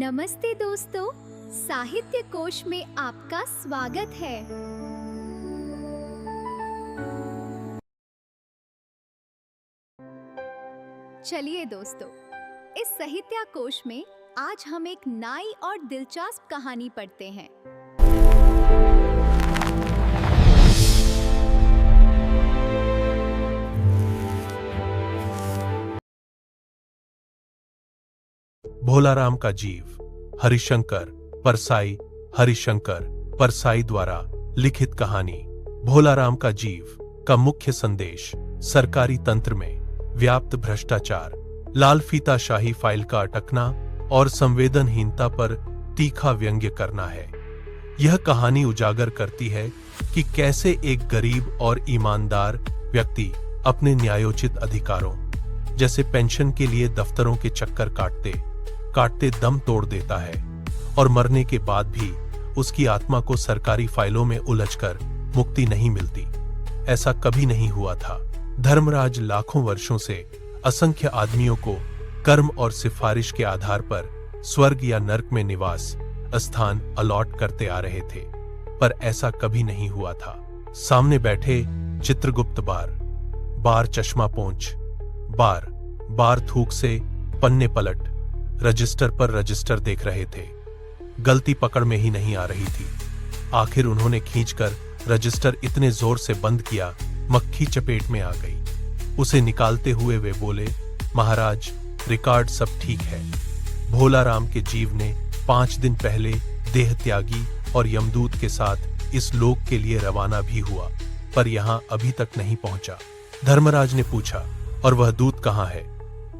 नमस्ते दोस्तों, साहित्य कोश में आपका स्वागत है। चलिए दोस्तों, इस साहित्य कोश में आज हम एक नई और दिलचस्प कहानी पढ़ते हैं। भोलाराम का जीव हरिशंकर परसाई द्वारा लिखित कहानी। भोलाराम का जीव का मुख्य संदेश सरकारी तंत्र में व्याप्त भ्रष्टाचार, लाल फीताशाही फाइल का अटकना और संवेदनहीनता पर तीखा व्यंग्य करना है। यह कहानी उजागर करती है कि कैसे एक गरीब और ईमानदार व्यक्ति अपने न्यायोचित अधिकारों जैसे पेंशन के लिए दफ्तरों के चक्कर काटते दम तोड़ देता है और मरने के बाद भी उसकी आत्मा को सरकारी फाइलों में उलझकर मुक्ति नहीं मिलती। ऐसा कभी नहीं हुआ था। धर्मराज लाखों वर्षों से असंख्य आदमियों को कर्म और सिफारिश के आधार पर स्वर्ग या नर्क में निवास स्थान अलॉट करते आ रहे थे, पर ऐसा कभी नहीं हुआ था। सामने बैठे चित्रगुप्त बार चश्मा पोंछ, बार थूक से पन्ने पलट रजिस्टर पर रजिस्टर देख रहे थे। गलती पकड़ में ही नहीं आ रही थी। आखिर उन्होंने खींचकर रजिस्टर इतने जोर से बंद किया, मक्खी चपेट में आ गई। उसे निकालते हुए वे बोले, महाराज, रिकॉर्ड सब ठीक है। भोलाराम के जीव ने 5 दिन पहले देह त्यागी और यमदूत के साथ इस लोक के लिए रवाना भी हुआ, पर यहां अभी तक नहीं पहुंचा। धर्मराज ने पूछा, और वह दूत कहां है?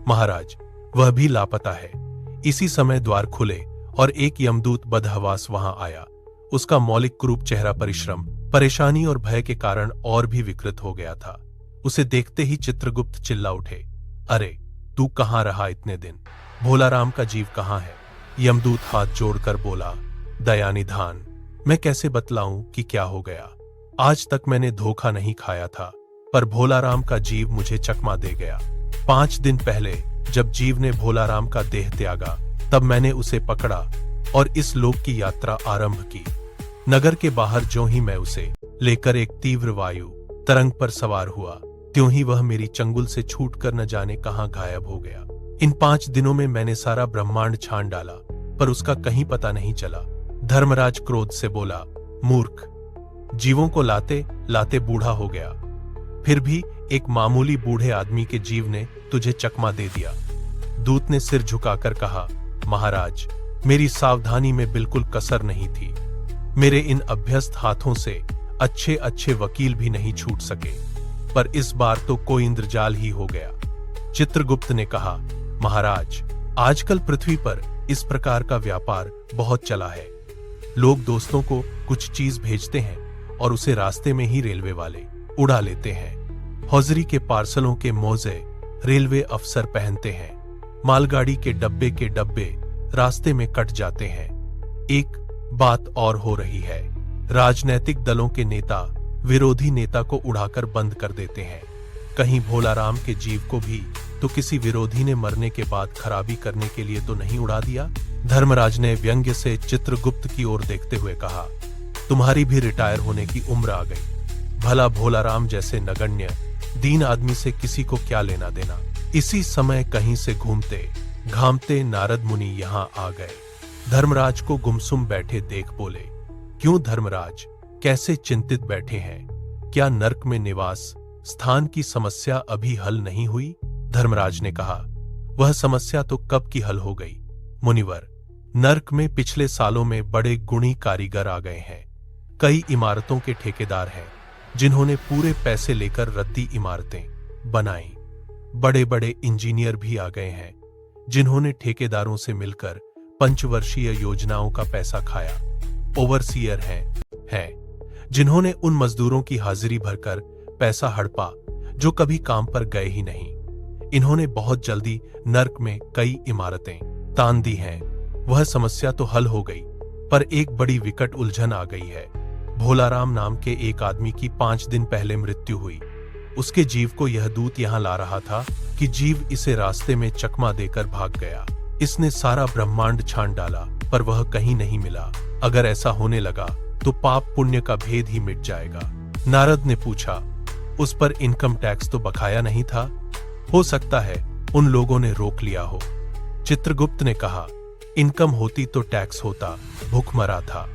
महाराज, वह भी लापता है। इसी समय द्वार खुले और एक यमदूत बदहवास वहां आया। उसका मौलिक क्रूप चेहरा परिश्रम, परेशानी और भय के कारण और भी विकृत हो गया था। उसे देखते ही चित्रगुप्त चिल्ला उठे, अरे तू कहां रहा इतने दिन? भोलाराम का जीव कहां है? यमदूत हाथ जोड़कर बोला, दयानिधान, मैं कैसे बतलाऊं कि क्या हो गया। आज तक मैंने धोखा नहीं खाया था, पर भोलाराम का जीव मुझे चकमा दे गया। 5 दिन पहले जब जीव ने भोलाराम का देह त्यागा, तब मैंने उसे पकड़ा और इस लोक की यात्रा आरंभ की। नगर के बाहर ज्यों ही मैं उसे लेकर एक तीव्र वायु तरंग पर सवार हुआ, त्यों ही वह मेरी चंगुल से छूटकर न जाने कहां गायब हो गया। इन 5 दिनों में मैंने सारा ब्रह्मांड छान डाला, पर उसका कहीं पता नहीं चला। धर्मराज क्रोध से बोला, मूर्ख, जीवों को लाते लाते बूढ़ा हो गया, फिर भी एक मामूली बूढ़े आदमी के जीव ने तुझे चकमा दे दिया। दूत ने सिर झुकाकर कहा, महाराज, मेरी सावधानी में बिल्कुल कसर नहीं थी। मेरे इन अभ्यस्त हाथों से अच्छे वकील भी नहीं छूट सके, पर इस बार तो कोई इंद्रजाल ही हो गया। चित्रगुप्त ने कहा, महाराज, आजकल पृथ्वी पर इस प्रकार का व्यापार बहुत चला है। लोग दोस्तों को कुछ चीज भेजते हैं और उसे रास्ते में ही रेलवे वाले उड़ा लेते हैं। हौजरी के पार्सलों के मोजे रेलवे अफसर पहनते हैं। मालगाड़ी के डब्बे रास्ते में कट जाते हैं। एक बात और हो रही है, राजनैतिक दलों के नेता विरोधी नेता को उड़ाकर बंद कर देते हैं। कहीं भोलाराम के जीव को भी तो किसी विरोधी ने मरने के बाद खराबी करने के लिए तो नहीं उड़ा दिया? धर्मराज ने व्यंग्य से चित्रगुप्त की ओर देखते हुए कहा, तुम्हारी भी रिटायर होने की उम्र आ गई। भला भोलाराम जैसे नगण्य दीन आदमी से किसी को क्या लेना देना। इसी समय कहीं से घूमते घामते नारद मुनि यहाँ आ गए। धर्मराज को गुमसुम बैठे देख बोले, क्यों धर्मराज, कैसे चिंतित बैठे हैं? क्या नर्क में निवास स्थान की समस्या अभी हल नहीं हुई? धर्मराज ने कहा, वह समस्या तो कब की हल हो गई मुनिवर। नर्क में पिछले सालों में बड़े गुणी कारीगर आ गए हैं। कई इमारतों के ठेकेदार हैं जिन्होंने पूरे पैसे लेकर रद्दी इमारतें बनाई। बड़े इंजीनियर भी आ गए हैं जिन्होंने ठेकेदारों से मिलकर पंचवर्षीय योजनाओं का पैसा खाया। ओवरसीयर हैं जिन्होंने उन मजदूरों की हाजिरी भरकर पैसा हड़पा जो कभी काम पर गए ही नहीं। इन्होंने बहुत जल्दी नर्क में कई इमारतें तान दी हैं। वह समस्या तो हल हो गई, पर एक बड़ी विकट उलझन आ गई है। भोलाराम नाम के एक आदमी की 5 दिन पहले मृत्यु हुई। उसके जीव को यह दूत यहां ला रहा था कि जीव इसे रास्ते में चकमा देकर भाग गया। इसने सारा ब्रह्मांड छान डाला पर वह कहीं नहीं मिला। अगर ऐसा होने लगा तो पाप पुण्य का भेद ही मिट जाएगा। नारद ने पूछा, उस पर इनकम टैक्स तो बकाया नहीं था? हो सकता है उन लोगों ने रोक लिया हो। चित्रगुप्त ने कहा, इनकम होती तो टैक्स होता, भूखमरा था।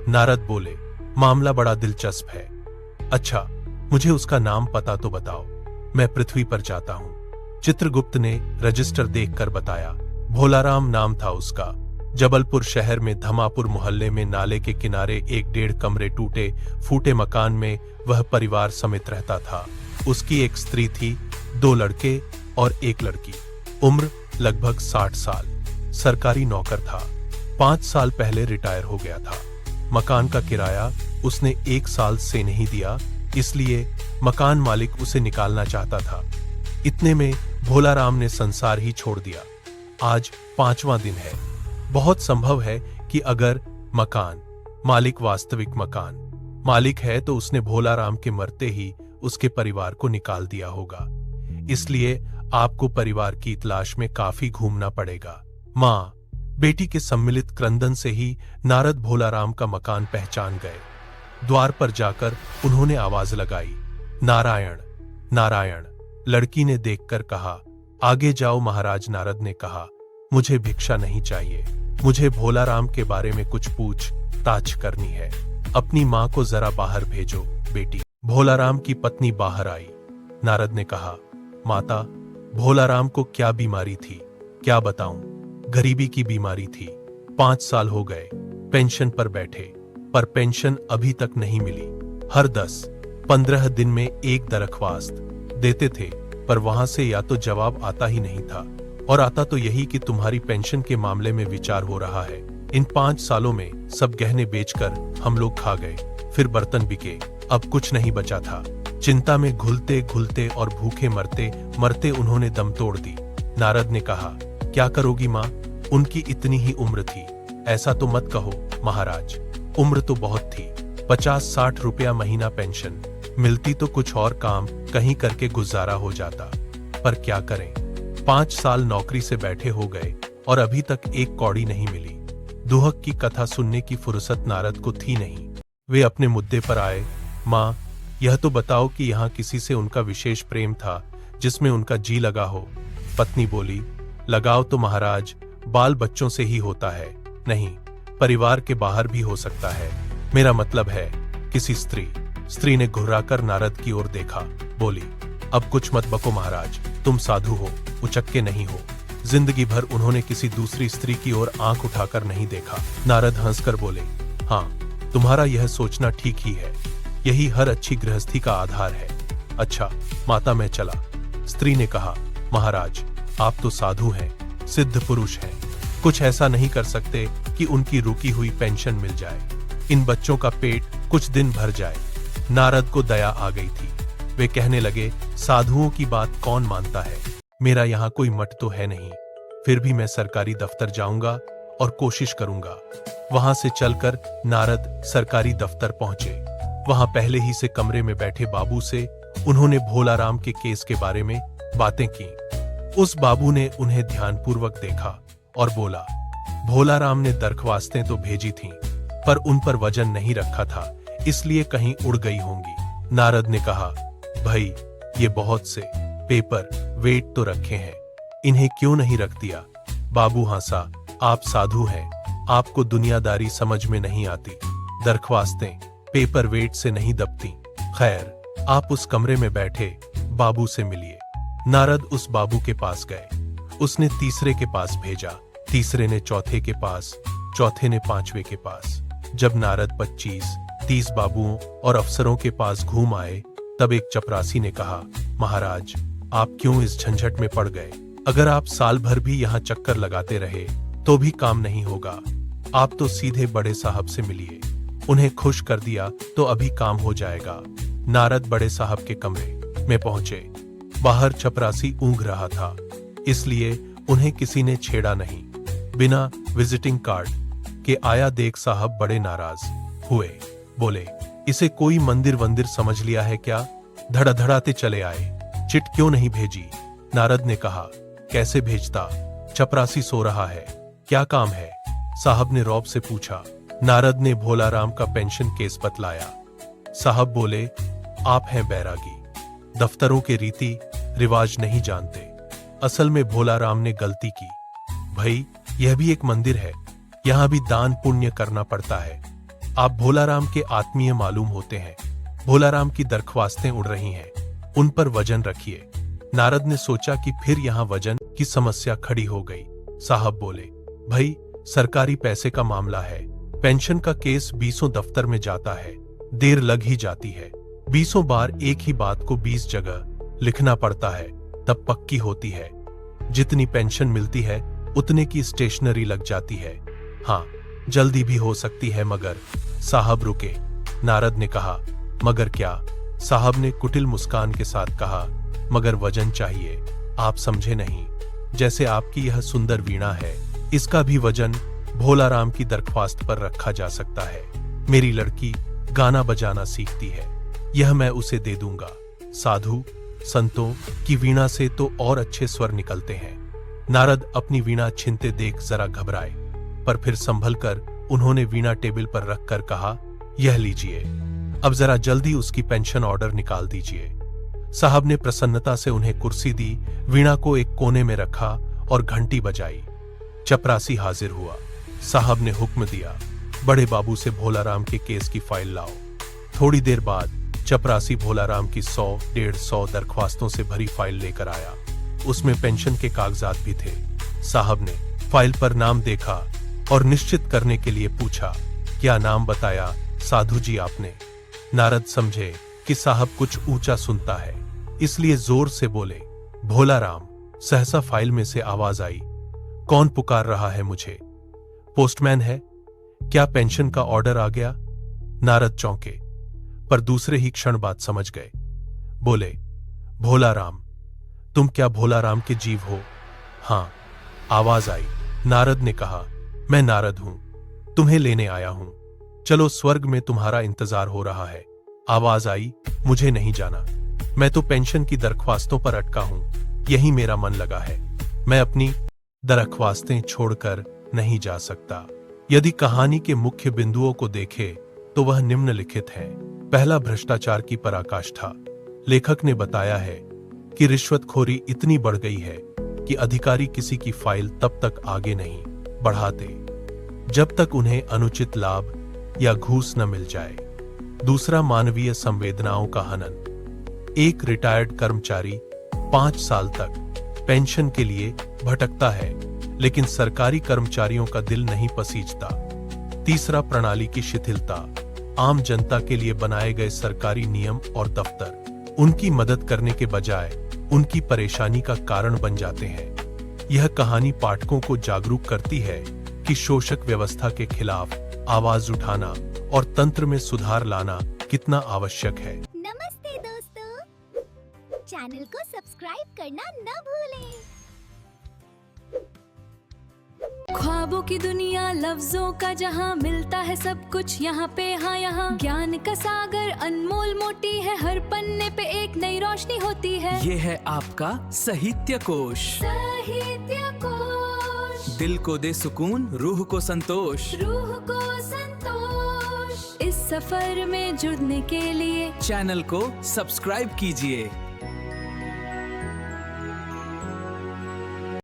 नारद बोले, मामला बड़ा दिलचस्प है। अच्छा, मुझे उसका नाम पता तो बताओ, मैं पृथ्वी पर जाता हूं। चित्रगुप्त ने रजिस्टर देखकर बताया, भोलाराम नाम था उसका। जबलपुर शहर में धमापुर मोहल्ले में नाले के किनारे एक 1.5 कमरे टूटे फूटे मकान में वह परिवार समेत रहता था। उसकी एक स्त्री थी, 2 लड़के और 1 लड़की। उम्र लगभग 60 साल। सरकारी नौकर था। 5 साल पहले रिटायर हो गया था। मकान का किराया उसने 1 साल से नहीं दिया, इसलिए मकान मालिक उसे निकालना चाहता था। इतने में भोलाराम ने संसार ही छोड़ दिया। आज 5वां दिन है। बहुत संभव है कि अगर मकान मालिक वास्तविक मकान मालिक है तो उसने भोलाराम के मरते ही उसके परिवार को निकाल दिया होगा। इसलिए आपको परिवार की तलाश में काफी घूमना पड़ेगा। मां बेटी के सम्मिलित क्रंदन से ही नारद भोलाराम का मकान पहचान गए। द्वार पर जाकर उन्होंने आवाज लगाई, नारायण नारायण। लड़की ने देखकर कहा, आगे जाओ महाराज। नारद ने कहा, मुझे भिक्षा नहीं चाहिए, मुझे भोलाराम के बारे में कुछ पूछ ताछ करनी है। अपनी मां को जरा बाहर भेजो बेटी। भोलाराम की पत्नी बाहर आई। नारद ने कहा, माता, भोलाराम को क्या बीमारी थी? क्या बताऊं? गरीबी की बीमारी थी। 5 साल हो गए पेंशन पर बैठे, पर पेंशन अभी तक नहीं मिली। हर 10-15 दिन में एक दरख्वास्त देते थे, पर वहां से या तो जवाब आता ही नहीं था, और आता तो यही कि तुम्हारी पेंशन के मामले में विचार हो रहा है। इन 5 सालों में सब गहने बेचकर हम लोग खा गए, फिर बर्तन बिके, अब कुछ नहीं बचा था। चिंता में घुलते घुलते और भूखे मरते मरते उन्होंने दम तोड़ दी। नारद ने कहा, क्या करोगी माँ? उनकी इतनी ही उम्र थी। ऐसा तो मत कहो महाराज, उम्र तो बहुत थी। 50-60 रुपया महीना पेंशन मिलती तो कुछ और काम कहीं करके गुजारा हो जाता, पर क्या करें। 5 साल नौकरी से बैठे हो गए और अभी तक एक कौड़ी नहीं मिली। दुहक की कथा सुनने की फुर्सत नारद को थी नहीं। वे अपने मुद्दे पर आए। माँ, यह तो बताओ कि यहाँ किसी से उनका विशेष प्रेम था जिसमें उनका जी लगा हो? पत्नी बोली, लगाव तो महाराज बाल बच्चों से ही होता है, नहीं परिवार के बाहर भी हो सकता है। मेरा मतलब है किसी स्त्री। स्त्री ने घुर्राकर नारद की ओर देखा, बोली, अब कुछ मत बको महाराज, तुम साधु हो, उचक्के नहीं हो। जिंदगी भर उन्होंने किसी दूसरी स्त्री की ओर आंख उठाकर नहीं देखा। नारद हंसकर बोले, हाँ, तुम्हारा यह सोचना ठीक ही है, यही हर अच्छी गृहस्थी का आधार है। अच्छा माता, मैं चला। स्त्री ने कहा, महाराज आप तो साधु हैं, सिद्ध पुरुष हैं, कुछ ऐसा नहीं कर सकते कि उनकी रुकी हुई पेंशन मिल जाए, इन बच्चों का पेट कुछ दिन भर जाए। नारद को दया आ गई थी। वे कहने लगे, साधुओं की बात कौन मानता है? मेरा यहाँ कोई मठ तो है नहीं, फिर भी मैं सरकारी दफ्तर जाऊंगा और कोशिश करूंगा। वहां से चलकर नारद सरकारी दफ्तर पहुंचे। वहां पहले ही से कमरे में बैठे बाबू से उन्होंने भोलाराम के केस के बारे में बातें की। उस बाबू ने उन्हें ध्यानपूर्वक देखा और बोला, भोलाराम ने दरख्वास्तें तो भेजी थीं, पर उन पर वजन नहीं रखा था, इसलिए कहीं उड़ गई होंगी। नारद ने कहा, भाई ये बहुत से पेपर वेट तो रखे हैं, इन्हें क्यों नहीं रख दिया? बाबू हंसा, आप साधु हैं, आपको दुनियादारी समझ में नहीं आती। दरख्वास्तें पेपर वेट से नहीं दबती। खैर, आप उस कमरे में बैठे बाबू से मिलिए। नारद उस बाबू के पास गए। उसने तीसरे के पास भेजा, तीसरे ने चौथे के पास, चौथे ने पांचवे के पास। जब नारद 25-30 बाबुओं और अफसरों के पास घूम आए, तब एक चपरासी ने कहा, महाराज आप क्यों इस झंझट में पड़ गए? अगर आप साल भर भी यहाँ चक्कर लगाते रहे तो भी काम नहीं होगा। आप तो सीधे बड़े साहब से मिलिए, उन्हें खुश कर दिया तो अभी काम हो जाएगा। नारद बड़े साहब के कमरे में पहुंचे। बाहर चपरासी ऊँघ रहा था, इसलिए उन्हें किसी ने छेड़ा नहीं। बिना विजिटिंग कार्ड के आया देख साहब बड़े नाराज हुए। बोले, इसे कोई मंदिर वंदिर समझ लिया है क्या? धड़ाधड़ाते चले आए। चिट क्यों नहीं भेजी? नारद ने कहा, कैसे भेजता? चपरासी सो रहा है, क्या काम है? साहब ने रौब से पूछा। नारद ने भोलाराम का पेंशन केस बतलाया। साहब बोले, आप हैं बैरागी, दफ्तरों के रीति रिवाज नहीं जानते। असल में भोलाराम ने गलती की। भाई, यह भी एक मंदिर है, यहाँ भी दान पुण्य करना पड़ता है। आप भोलाराम के आत्मीय मालूम होते हैं। भोलाराम की दरख्वास्तें उड़ रही हैं, उन पर वजन रखिए। नारद ने सोचा कि फिर यहाँ वजन की समस्या खड़ी हो गई। साहब बोले, भाई, सरकारी पैसे का मामला है, पेंशन का केस 20 दफ्तर में जाता है, देर लग ही जाती है। 20 बार एक ही बात को 20 जगह लिखना पड़ता है, तब पक्की होती है। जितनी पेंशन मिलती है उतने की स्टेशनरी लग जाती है। हाँ, जल्दी भी हो सकती है मगर। साहब रुके। नारद ने कहा, मगर क्या? साहब ने कुटिल मुस्कान के साथ कहा, मगर वजन चाहिए। आप समझे नहीं, जैसे आपकी यह सुंदर वीणा है, इसका भी वजन भोलाराम की दरख्वास्त पर रखा जा सकता है। मेरी लड़की गाना बजाना सीखती है, यह मैं उसे दे दूंगा। साधु संतों की वीणा से तो और अच्छे स्वर निकलते हैं। नारद अपनी वीणा छीनते देख जरा घबराए, पर फिर संभल कर उन्होंने वीणा टेबल पर रखकर कहा, यह लीजिए, अब जरा जल्दी उसकी पेंशन ऑर्डर निकाल दीजिए। साहब ने प्रसन्नता से उन्हें कुर्सी दी, वीणा को एक कोने में रखा और घंटी बजाई। चपरासी हाजिर हुआ। साहब ने हुक्म दिया, बड़े बाबू से भोलाराम के केस की फाइल लाओ। थोड़ी देर बाद चपरासी भोलाराम की 100-150 दरख्वास्तों से भरी फाइल लेकर आया। उसमें पेंशन के कागजात भी थे। साहब ने फाइल पर नाम देखा और निश्चित करने के लिए पूछा, क्या नाम बताया साधु जी आपने? नारद समझे कि साहब कुछ ऊंचा सुनता है, इसलिए जोर से बोले, भोलाराम। सहसा फाइल में से आवाज आई, कौन पुकार रहा है मुझे? पोस्टमैन है क्या? पेंशन का ऑर्डर आ गया? नारद चौंके, पर दूसरे ही क्षण बात समझ गए। बोले, भोलाराम, तुम क्या भोलाराम के जीव हो? हां, आवाज आई। नारद ने कहा, मैं नारद हूं, तुम्हें लेने आया हूं। चलो, स्वर्ग में तुम्हारा इंतजार हो रहा है। आवाज आई, मुझे नहीं जाना, मैं तो पेंशन की दरख्वास्तों पर अटका हूं, यही मेरा मन लगा है। मैं अपनी दरख्वास्तें छोड़कर नहीं जा सकता। यदि कहानी के मुख्य बिंदुओं को देखें तो वह निम्नलिखित है। पहला, भ्रष्टाचार की पराकाष्ठा। लेखक ने बताया है कि रिश्वतखोरी इतनी बढ़ गई है कि अधिकारी किसी की फाइल तब तक आगे नहीं बढ़ाते जब तक उन्हें अनुचित लाभ या घूस न मिल जाए। दूसरा, मानवीय संवेदनाओं का हनन। एक रिटायर्ड कर्मचारी 5 साल तक पेंशन के लिए भटकता है, लेकिन सरकारी कर्मचारियों का दिल नहीं पसीजता। तीसरा, प्रणाली की शिथिलता। आम जनता के लिए बनाए गए सरकारी नियम और दफ्तर उनकी मदद करने के बजाय उनकी परेशानी का कारण बन जाते हैं। यह कहानी पाठकों को जागरूक करती है कि शोषक व्यवस्था के खिलाफ आवाज उठाना और तंत्र में सुधार लाना कितना आवश्यक है। नमस्ते दोस्तों, चैनल को सब्सक्राइब करना न भूलें। ख्वाबों की दुनिया, लफ्जों का जहां, मिलता है सब कुछ यहाँ पे। हाँ, यहाँ ज्ञान का सागर अनमोल मोटी है, हर पन्ने पे एक नई रोशनी होती है। ये है आपका साहित्य कोश। साहित्य कोश दिल को दे सुकून, रूह को संतोष। रूह को संतोष। इस सफर में जुड़ने के लिए चैनल को सब्सक्राइब कीजिए।